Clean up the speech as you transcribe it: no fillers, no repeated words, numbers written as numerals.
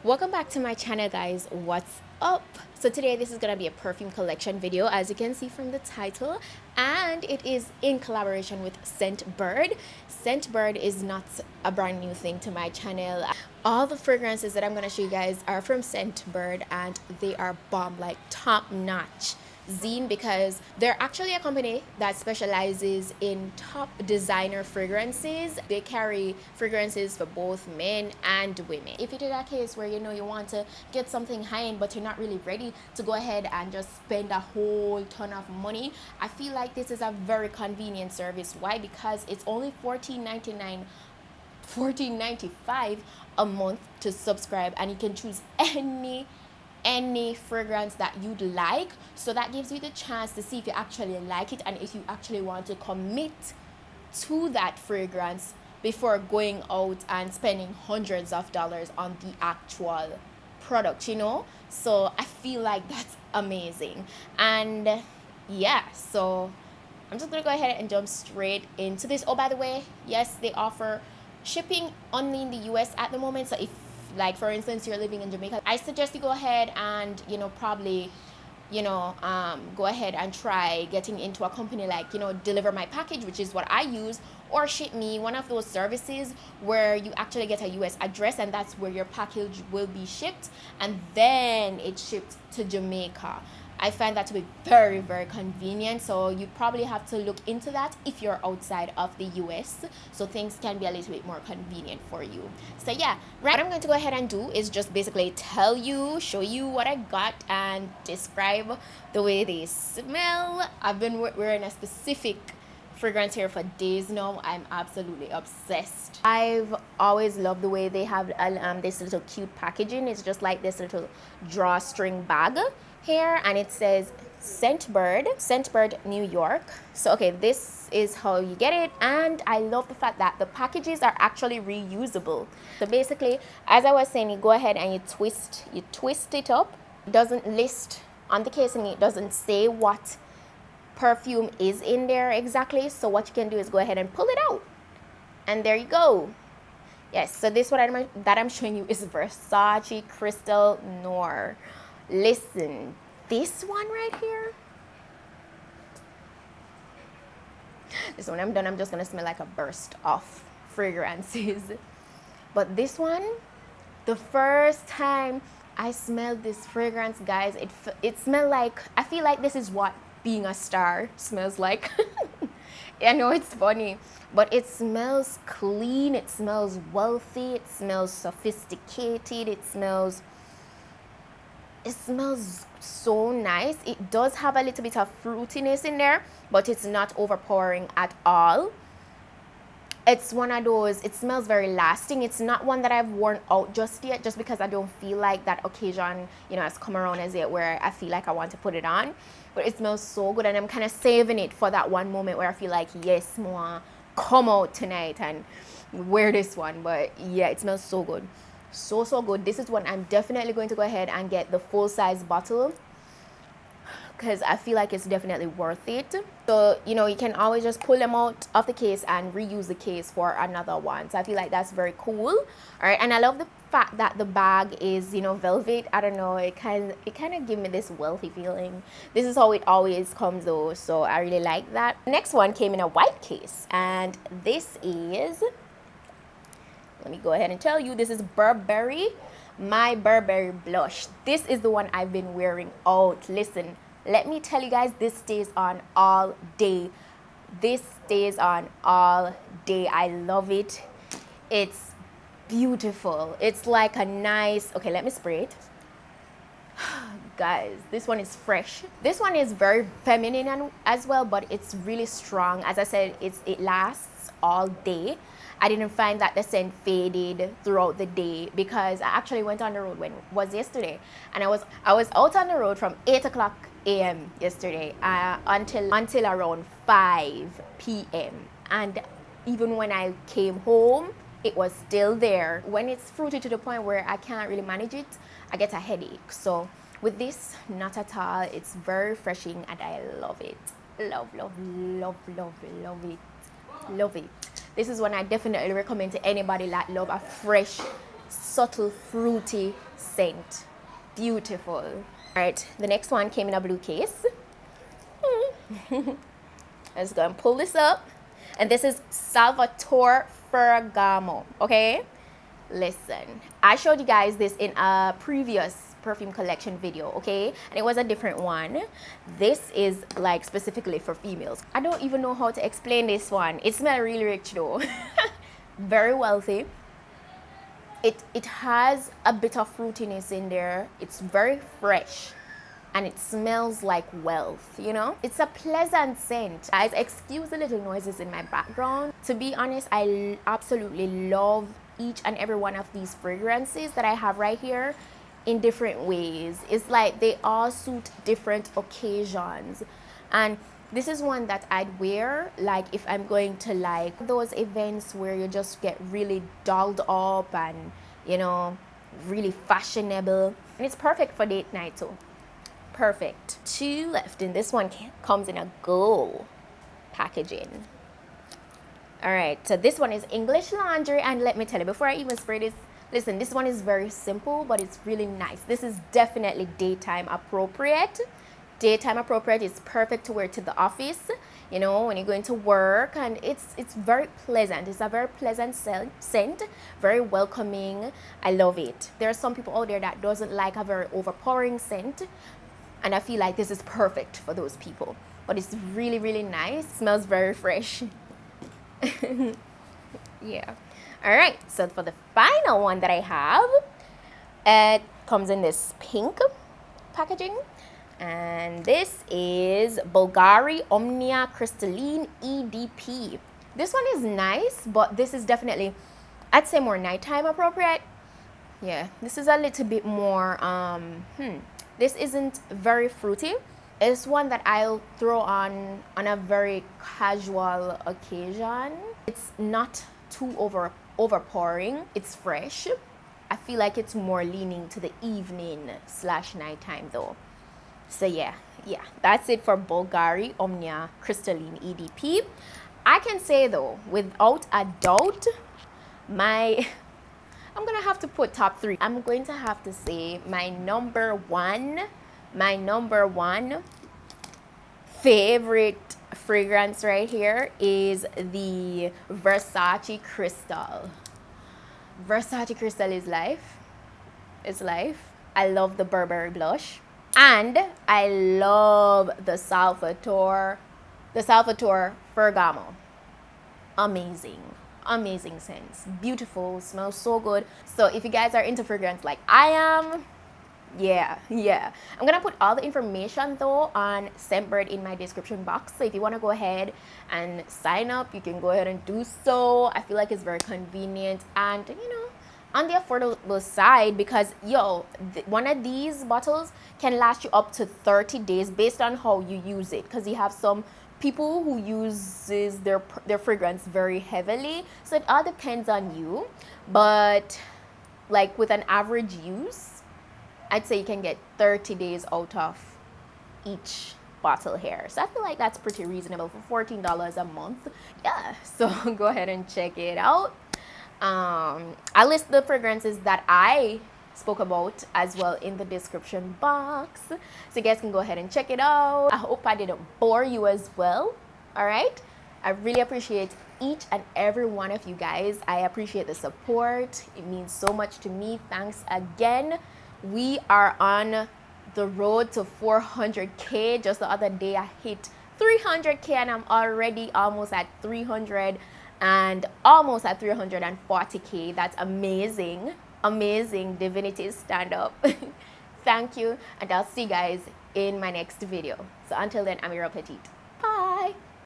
Welcome back to my channel, guys. What's up? So today this is gonna be a perfume collection video, as you can see from the title, and it is in collaboration with Scentbird. Scentbird is not a brand new thing to my channel. All the fragrances that I'm gonna show you guys are from Scentbird, and they are bomb, like top notch zine, because they're actually a company that specializes in top designer fragrances. They carry fragrances for both men and women. If it is a case where you want to get something high-end but you're not really ready to go ahead and just spend a whole ton of money, I feel like this is a very convenient service. Why? Because it's only $14.95 a month to subscribe, and you can choose any fragrance that you'd like. So that gives you the chance to see if you actually like it and if you actually want to commit to that fragrance before going out and spending hundreds of dollars on the actual product, so I feel like that's amazing. And yeah, so I'm just gonna go ahead and jump straight into this. Oh, by the way, yes, they offer shipping only in the US at the moment. So if, like, for instance, you're living in Jamaica, I suggest you go ahead and probably go ahead and try getting into a company like Deliver My Package, which is what I use, or Ship Me, one of those services where you actually get a US address and that's where your package will be shipped, and then it's shipped to Jamaica. I find that to be very, very convenient. So you probably have to look into that if you're outside of the US, so things can be a little bit more convenient for you. So yeah, right, what I'm going to go ahead and do is just basically show you what I got and describe the way they smell. I've been wearing a specific fragrance here for days now. I'm absolutely obsessed. I've always loved the way they have this little cute packaging. It's just like this little drawstring bag here, and it says Scentbird New York. So okay, this is how you get it, and I love the fact that the packages are actually reusable. So basically, as I was saying, you go ahead and you twist it up. It doesn't list on the casing, it doesn't say what perfume is in there exactly, so what you can do is go ahead and pull it out, and there you go. Yes, so this one that I'm showing you is Versace Crystal Noir. Listen, this one right here, this one I'm done, I'm just gonna smell like a burst of fragrances. But this one, the first time I smelled this fragrance, guys, it smelled like, I feel like this is what being a star smells like. I know it's funny, but it smells clean, it smells wealthy, it smells sophisticated, it smells so nice. It does have a little bit of fruitiness in there, but it's not overpowering at all. It's one of those, it smells very lasting. It's not one that I've worn out just yet, just because I don't feel like that occasion has come around as yet where I feel like I want to put it on. But it smells so good, and I'm kind of saving it for that one moment where I feel like, yes, more come out tonight and wear this one. But yeah, it smells so good, so good. This is one I'm definitely going to go ahead and get the full-size bottle, because I feel like it's definitely worth it. So you can always just pull them out of the case and reuse the case for another one. So I feel like that's very cool. All right, and I love the fact that the bag is velvet. I don't know, it kind of give me this wealthy feeling. This is how it always comes though, so I really like that. Next one came in a white case, and this is, let me go ahead and tell you, this is Burberry Blush. This is the one I've been wearing out. Listen, let me tell you guys, this stays on all day. This stays on all day. I love it. It's beautiful. It's like a nice, okay, let me spray it. Guys, this one is fresh. This one is very feminine as well, but it's really strong. As I said, it lasts all day. I didn't find that the scent faded throughout the day, because I actually went on the road, when it was yesterday, and I was out on the road from 8 o'clock a.m. yesterday until around 5 p.m. and even when I came home, it was still there. When it's fruity to the point where I can't really manage it, I get a headache. So with this, not at all. It's very refreshing, and I love it. Love it. This is one I definitely recommend to anybody that love a fresh subtle fruity scent. Beautiful. All right, the next one came in a blue case. Let's go and pull this up. And this is Salvatore Ferragamo, okay? Listen, I showed you guys this in a previous perfume collection video, okay? And it was a different one. This is like specifically for females. I don't even know how to explain this one. It smells really rich though. Very wealthy. It has a bit of fruitiness in there. It's very fresh. And it smells like wealth, you know? It's a pleasant scent. Guys, excuse the little noises in my background. To be honest, I absolutely love each and every one of these fragrances that I have right here in different ways. It's like they all suit different occasions. And this is one that I'd wear like if I'm going to like those events where you just get really dolled up and, you know, really fashionable. And it's perfect for date night too. Perfect. 2 left, and this one comes in a gold packaging. All right, so this one is ENGLH laundry, and let me tell you, before I even spray this, listen, this one is very simple, but it's really nice. This is definitely daytime appropriate. Daytime appropriate. It's perfect to wear to the office, you know, when you're going to work, and it's very pleasant. It's a very pleasant scent, very welcoming. I love it. There are some people out there that doesn't like a very overpowering scent, and I feel like this is perfect for those people. But it's really, really nice. Smells very fresh. Yeah. All right. So for the final one that I have, it comes in this pink packaging. And this is Bulgari Omnia Crystalline EDT. This one is nice, but this is definitely, I'd say, more nighttime appropriate. Yeah. This is a little bit more, this isn't very fruity. It's one that I'll throw on a very casual occasion. It's not too overpowering. It's fresh. I feel like it's more leaning to the evening / nighttime though. So yeah, that's it for Bulgari Omnia Crystalline EDT. I can say though, without a doubt, I'm gonna have to put top 3. I'm going to have to say my number one favorite fragrance right here is the Versace Crystal. Versace Crystal is life. It's life. I love the Burberry Blush, and I love the Salvatore Ferragamo. Amazing scents, beautiful, smells so good. So if you guys are into fragrance like I am, yeah, I'm gonna put all the information though on Scentbird in my description box. So if you want to go ahead and sign up, you can go ahead and do so. I feel like it's very convenient and, you know, on the affordable side, because one of these bottles can last you up to 30 days based on how you use it, because you have some people who uses their fragrance very heavily, so it all depends on you. But like with an average use, I'd say you can get 30 days out of each bottle here. So I feel like that's pretty reasonable for $14 a month. Yeah, so go ahead and check it out. I'll list the fragrances that I spoke about as well in the description box, so you guys can go ahead and check it out. I hope I didn't bore you as well. All right, I really appreciate each and every one of you guys. I appreciate the support. It means so much to me. Thanks again. We are on the road to 400k. Just the other day I hit 300k, and I'm already almost at 300 and almost at 340k. That's amazing. Divinity, stand up. Thank you, and I'll see you guys in my next video. So until then, I'm your Petite.